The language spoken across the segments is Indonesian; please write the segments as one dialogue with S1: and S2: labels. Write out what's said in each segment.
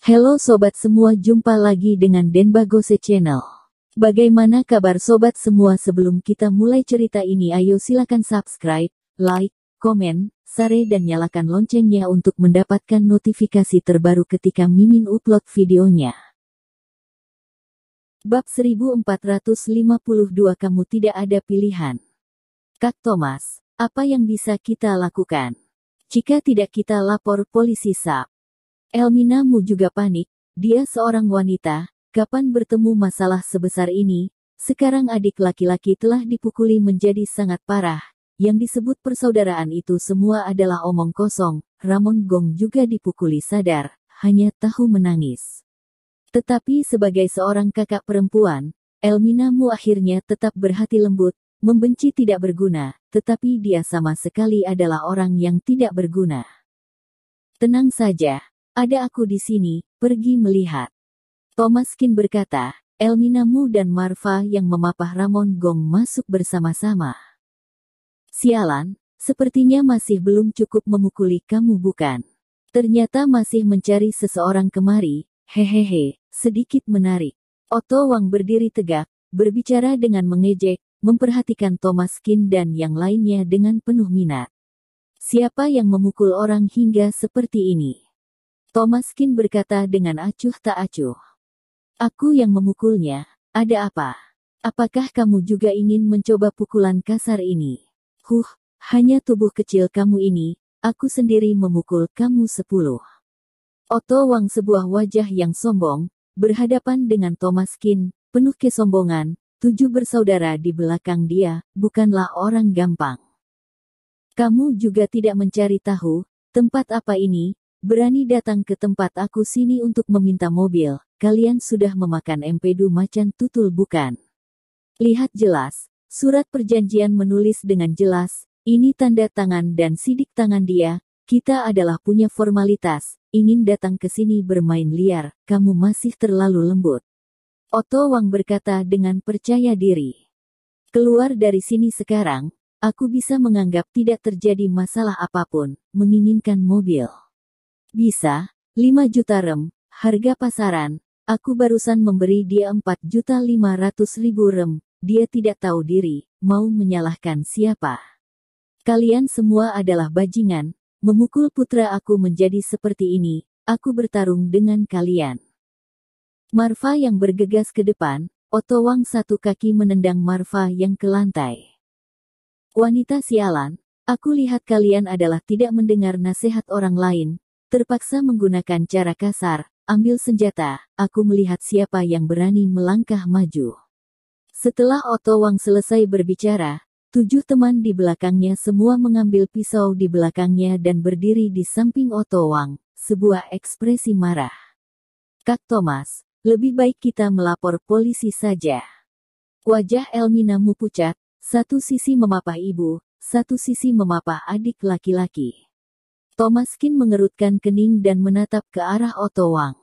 S1: Halo sobat semua, jumpa lagi dengan Denbagose Channel. Bagaimana kabar sobat semua? Sebelum kita mulai cerita ini, ayo silakan subscribe, like, komen, share dan nyalakan loncengnya untuk mendapatkan notifikasi terbaru ketika Mimin upload videonya. Bab 1452, kamu tidak ada pilihan. Kak Thomas, apa yang bisa kita lakukan? Jika tidak kita lapor polisi SAP. Elminamu juga panik, dia seorang wanita, kapan bertemu masalah sebesar ini? Sekarang adik laki-laki telah dipukuli menjadi sangat parah. Yang disebut persaudaraan itu semua adalah omong kosong. Ramon Gong juga dipukuli sadar, hanya tahu menangis. Tetapi sebagai seorang kakak perempuan, Elminamu akhirnya tetap berhati lembut, membenci tidak berguna, tetapi dia sama sekali adalah orang yang tidak berguna. Tenang saja. Ada aku di sini, pergi melihat. Thomas Kin berkata, Elminamu dan Marva yang memapah Ramon Gong masuk bersama-sama. Sialan, sepertinya masih belum cukup memukuli kamu bukan? Ternyata masih mencari seseorang kemari, hehehe, sedikit menarik. Otto Wang berdiri tegak, berbicara dengan mengejek, memperhatikan Thomas Kin dan yang lainnya dengan penuh minat. Siapa yang memukul orang hingga seperti ini? Thomas Kin berkata dengan acuh tak acuh. Aku yang memukulnya, ada apa? Apakah kamu juga ingin mencoba pukulan kasar ini? Hanya tubuh kecil kamu ini, aku sendiri memukul kamu 10. Otto Wang, sebuah wajah yang sombong, berhadapan dengan Thomas Kin, penuh kesombongan, 7 bersaudara di belakang dia, bukanlah orang gampang. Kamu juga tidak mencari tahu, tempat apa ini? Berani datang ke tempat aku sini untuk meminta mobil, kalian sudah memakan empedu macan tutul bukan? Lihat jelas, surat perjanjian menulis dengan jelas, ini tanda tangan dan sidik tangan dia, kita adalah punya formalitas, ingin datang ke sini bermain liar, kamu masih terlalu lembut. Otto Wang berkata dengan percaya diri. Keluar dari sini sekarang, aku bisa menganggap tidak terjadi masalah apapun, menginginkan mobil. Bisa, 5 juta rem, harga pasaran, aku barusan memberi dia 4.500.000 rem, dia tidak tahu diri, mau menyalahkan siapa. Kalian semua adalah bajingan, memukul putra aku menjadi seperti ini, aku bertarung dengan kalian. Marva yang bergegas ke depan, Otto Wang satu kaki menendang Marva yang ke lantai. Wanita sialan, aku lihat kalian adalah tidak mendengar nasihat orang lain. Terpaksa menggunakan cara kasar, ambil senjata, aku melihat siapa yang berani melangkah maju. Setelah Otto Wang selesai berbicara, 7 teman di belakangnya semua mengambil pisau di belakangnya dan berdiri di samping Otto Wang, sebuah ekspresi marah. Kak Thomas, lebih baik kita melapor polisi saja. Wajah Elminamu pucat, satu sisi memapah ibu, satu sisi memapah adik laki-laki. Thomas Kin mengerutkan kening dan menatap ke arah Otto Wang.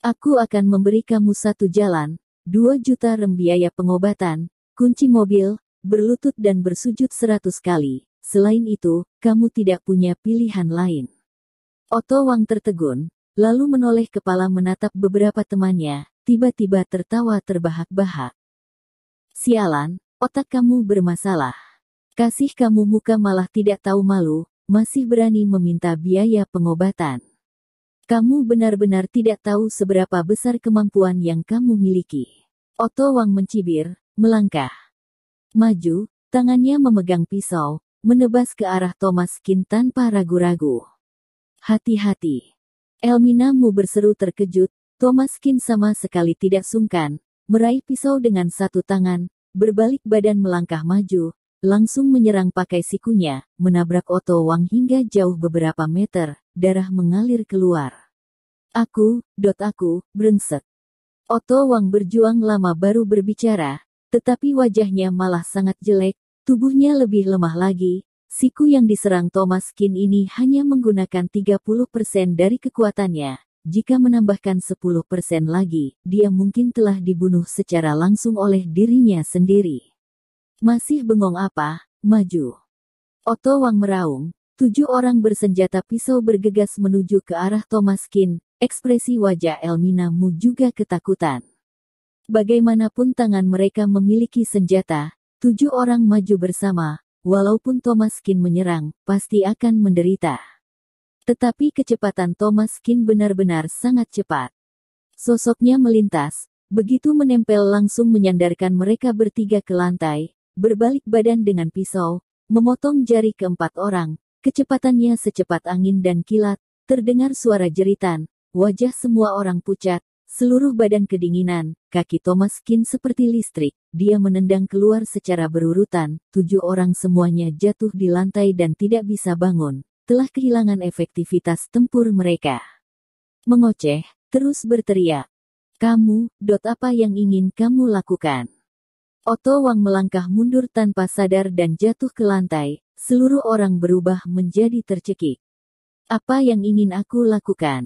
S1: Aku akan memberi kamu 1 jalan, 2 juta rem biaya pengobatan, kunci mobil, berlutut dan bersujud 100 kali. Selain itu, kamu tidak punya pilihan lain. Otto Wang tertegun, lalu menoleh kepala menatap beberapa temannya, tiba-tiba tertawa terbahak-bahak. Sialan, otak kamu bermasalah. Kasih kamu muka malah tidak tahu malu. Masih berani meminta biaya pengobatan. Kamu benar-benar tidak tahu seberapa besar kemampuan yang kamu miliki. Otto Wang mencibir, melangkah maju, tangannya memegang pisau, menebas ke arah Thomas Kin tanpa ragu-ragu. Hati-hati. Elminamu berseru terkejut, Thomas Kin sama sekali tidak sungkan, meraih pisau dengan satu tangan, berbalik badan melangkah maju, langsung menyerang pakai sikunya, menabrak Otto Wang hingga jauh beberapa meter, darah mengalir keluar. Aku, brengsek. Otto Wang berjuang lama baru berbicara, tetapi wajahnya malah sangat jelek, tubuhnya lebih lemah lagi, siku yang diserang Thomas Kin ini hanya menggunakan 30% dari kekuatannya, jika menambahkan 10% lagi, dia mungkin telah dibunuh secara langsung oleh dirinya sendiri. Masih bengong apa? Maju. Otto Wang meraung, 7 orang bersenjata pisau bergegas menuju ke arah Thomas Kin, Ekspresi wajah Elmina Mu juga ketakutan. Bagaimanapun tangan mereka memiliki senjata, 7 orang maju bersama, walaupun Thomas Kin menyerang, pasti akan menderita. Tetapi kecepatan Thomas Kin benar-benar sangat cepat. Sosoknya melintas, begitu menempel langsung menyandarkan mereka bertiga ke lantai, berbalik badan dengan pisau, memotong jari keempat orang, kecepatannya secepat angin dan kilat, terdengar suara jeritan, wajah semua orang pucat, seluruh badan kedinginan, kaki Thomas Kin seperti listrik, dia menendang keluar secara berurutan, 7 orang semuanya jatuh di lantai dan tidak bisa bangun, telah kehilangan efektivitas tempur mereka. Mengoceh, terus berteriak. Kamu, apa yang ingin kamu lakukan? Otto Wang melangkah mundur tanpa sadar dan jatuh ke lantai, seluruh orang berubah menjadi tercekik. Apa yang ingin aku lakukan?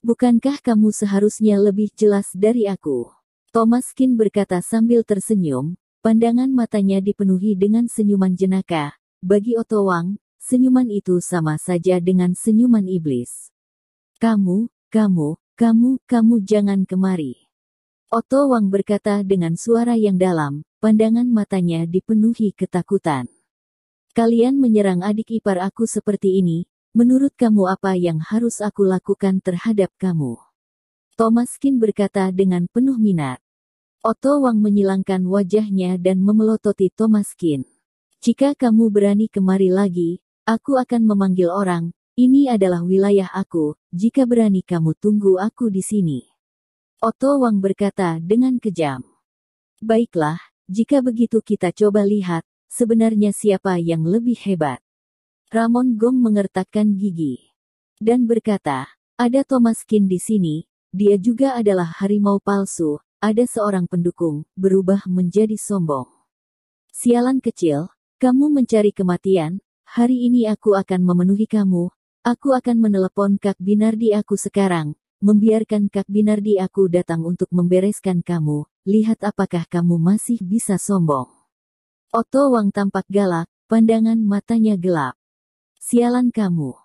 S1: Bukankah kamu seharusnya lebih jelas dari aku? Thomas Kin berkata sambil tersenyum, pandangan matanya dipenuhi dengan senyuman jenaka. Bagi Otto Wang, senyuman itu sama saja dengan senyuman iblis. Kamu jangan kemari. Otto Wang berkata dengan suara yang dalam, pandangan matanya dipenuhi ketakutan. Kalian menyerang adik ipar aku seperti ini. Menurut kamu apa yang harus aku lakukan terhadap kamu? Thomas Kin berkata dengan penuh minat. Otto Wang menyilangkan wajahnya dan memelototi Thomas Kin. Jika kamu berani kemari lagi, aku akan memanggil orang. Ini adalah wilayah aku, jika berani kamu tunggu aku di sini. Otto Wang berkata dengan kejam. Baiklah, jika begitu kita coba lihat, sebenarnya siapa yang lebih hebat. Ramon Gong mengertakkan gigi dan berkata, ada Thomas Kin di sini, dia juga adalah harimau palsu, ada seorang pendukung, berubah menjadi sombong. Sialan kecil, kamu mencari kematian, hari ini aku akan memenuhi kamu, aku akan menelepon Kak Binardi aku sekarang, membiarkan Kak Binardi aku datang untuk membereskan kamu, lihat apakah kamu masih bisa sombong. Otto Wang tampak galak, pandangan matanya gelap. Sialan kamu.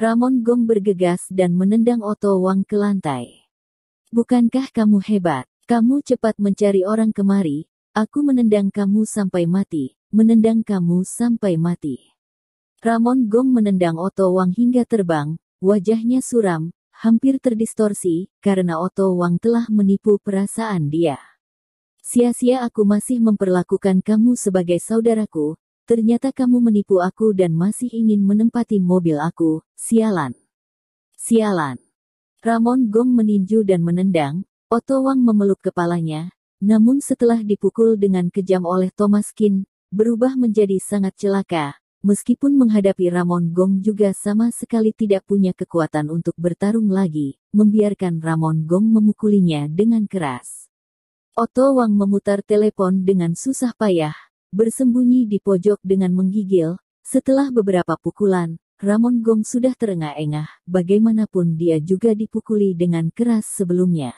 S1: Ramon Gong bergegas dan menendang Otto Wang ke lantai. Bukankah kamu hebat? Kamu cepat mencari orang kemari, aku menendang kamu sampai mati, menendang kamu sampai mati. Ramon Gong menendang Otto Wang hingga terbang, wajahnya suram, hampir terdistorsi, karena Otto Wang telah menipu perasaan dia. Sia-sia aku masih memperlakukan kamu sebagai saudaraku, ternyata kamu menipu aku dan masih ingin menempati mobil aku, sialan. Sialan. Ramon Gong meninju dan menendang, Otto Wang memeluk kepalanya, namun setelah dipukul dengan kejam oleh Thomas Kin, berubah menjadi sangat celaka, meskipun menghadapi Ramon Gong juga sama sekali tidak punya kekuatan untuk bertarung lagi, membiarkan Ramon Gong memukulinya dengan keras. Otto Wang memutar telepon dengan susah payah, bersembunyi di pojok dengan menggigil, setelah beberapa pukulan, Ramon Gong sudah terengah-engah, bagaimanapun dia juga dipukuli dengan keras sebelumnya.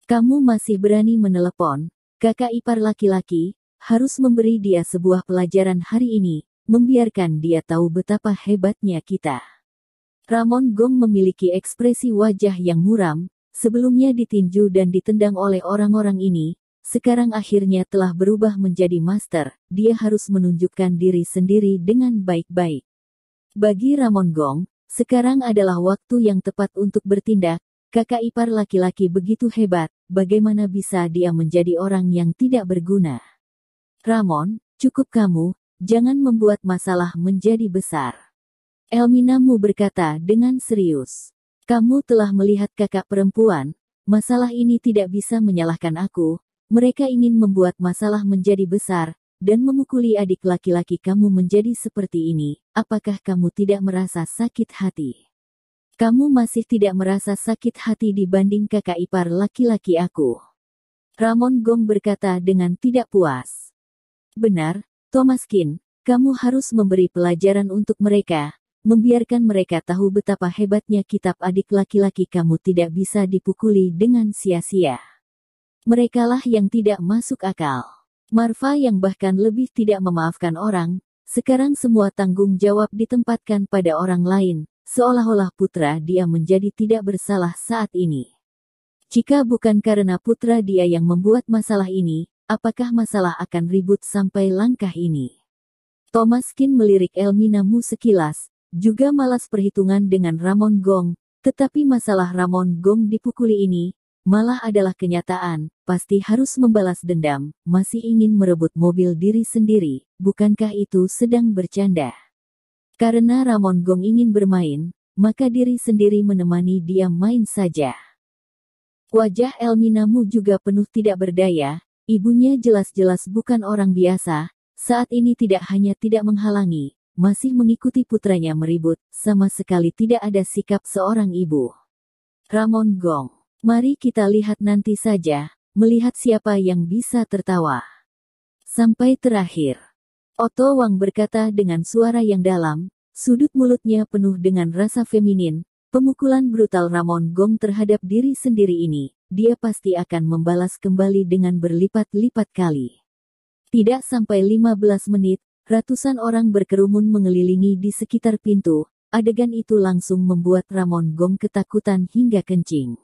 S1: Kamu masih berani menelepon, kakak ipar laki-laki, harus memberi dia sebuah pelajaran hari ini, membiarkan dia tahu betapa hebatnya kita. Ramon Gong memiliki ekspresi wajah yang muram, sebelumnya ditinju dan ditendang oleh orang-orang ini, sekarang akhirnya telah berubah menjadi master, dia harus menunjukkan diri sendiri dengan baik-baik. Bagi Ramon Gong, sekarang adalah waktu yang tepat untuk bertindak, kakak ipar laki-laki begitu hebat, bagaimana bisa dia menjadi orang yang tidak berguna? Ramon, cukup kamu, jangan membuat masalah menjadi besar. Elmina Mu berkata dengan serius. Kamu telah melihat kakak perempuan, masalah ini tidak bisa menyalahkan aku. Mereka ingin membuat masalah menjadi besar, dan memukuli adik laki-laki kamu menjadi seperti ini. Apakah kamu tidak merasa sakit hati? Kamu masih tidak merasa sakit hati dibanding kakak ipar laki-laki aku? Ramon Gong berkata dengan tidak puas. Benar, Thomas Kin, kamu harus memberi pelajaran untuk mereka, membiarkan mereka tahu betapa hebatnya kitab adik laki-laki kamu tidak bisa dipukuli dengan sia-sia. Merekalah yang tidak masuk akal. Marfa yang bahkan lebih tidak memaafkan orang, sekarang semua tanggung jawab ditempatkan pada orang lain, seolah-olah putra dia menjadi tidak bersalah saat ini. Jika bukan karena putra dia yang membuat masalah ini, apakah masalah akan ribut sampai langkah ini? Thomas Kin melirik Elmina Mu sekilas, juga malas perhitungan dengan Ramon Gong, tetapi masalah Ramon Gong dipukuli ini, malah adalah kenyataan, pasti harus membalas dendam, masih ingin merebut mobil diri sendiri, bukankah itu sedang bercanda? Karena Ramon Gong ingin bermain, maka diri sendiri menemani dia main saja. Wajah Elmina Mu juga penuh tidak berdaya, ibunya jelas-jelas bukan orang biasa, saat ini tidak hanya tidak menghalangi, masih mengikuti putranya meribut, sama sekali tidak ada sikap seorang ibu. Ramon Gong. Mari kita lihat nanti saja, melihat siapa yang bisa tertawa. Sampai terakhir. Otto Wang berkata dengan suara yang dalam, sudut mulutnya penuh dengan rasa feminin, pemukulan brutal Ramon Gong terhadap diri sendiri ini, dia pasti akan membalas kembali dengan berlipat-lipat kali. Tidak sampai 15 menit, ratusan orang berkerumun mengelilingi di sekitar pintu, adegan itu langsung membuat Ramon Gong ketakutan hingga kencing.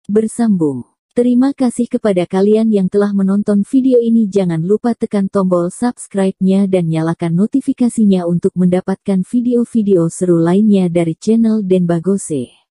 S1: Bersambung. Terima kasih kepada kalian yang telah menonton video ini. Jangan lupa tekan tombol subscribe-nya dan nyalakan notifikasinya untuk mendapatkan video-video seru lainnya dari channel Denbagose.